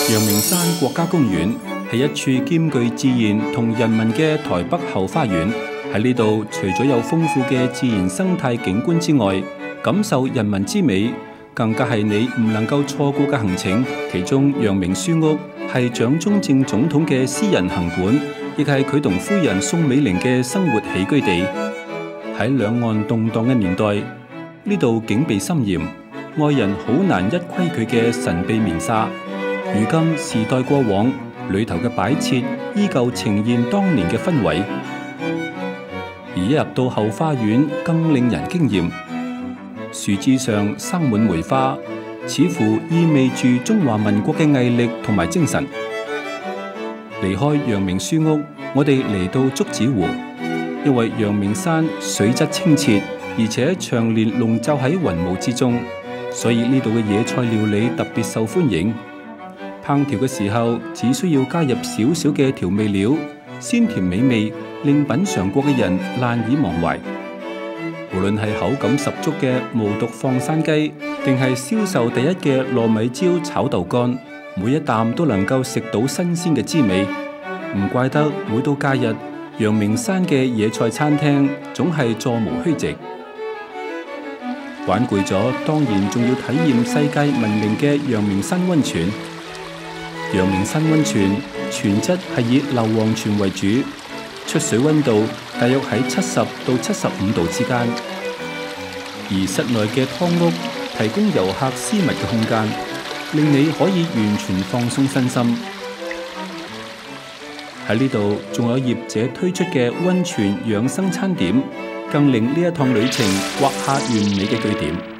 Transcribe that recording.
陽明山國家公園係一處兼具自然同人文嘅台北後花園。喺呢度，除咗有豐富嘅自然生態景觀之外，感受人文之美，更加係你唔能夠錯過嘅行程。其中，陽明書屋係蔣中正總統嘅私人行館，亦係佢同夫人宋美齡嘅生活起居地。喺兩岸動盪嘅年代，呢度警備森嚴，外人好難一窺佢嘅神秘面紗。如今時代過往，裏頭嘅擺設依舊呈現當年嘅氛圍。而一入到後花園，更令人驚艷。樹枝上生滿梅花，似乎意味住中華民國嘅毅力同埋精神。離開陽明書屋，我哋嚟到竹子湖，因為陽明山水質清澈，而且長年籠罩喺雲霧之中，所以呢度嘅野菜料理特別受歡迎。烹調嘅時候，只需要加入少少嘅調味料，鮮甜美味，令品嘗過嘅人難以忘懷。無論係口感十足嘅無毒放山雞，定係銷售第一嘅糯米椒炒豆乾，每一啖都能夠食到新鮮嘅滋味。唔怪得每到假日，陽明山嘅野菜餐廳總係座無虛席。玩攰咗，當然仲要體驗世界聞名嘅陽明山溫泉。陽明山溫泉泉質係以硫磺泉為主，出水溫度大約喺70到75度之間，而室內嘅湯屋提供遊客私密嘅空間，令你可以完全放鬆身心。喺呢度仲有業者推出嘅溫泉養生餐點，更令呢一趟旅程畫下完美嘅句點。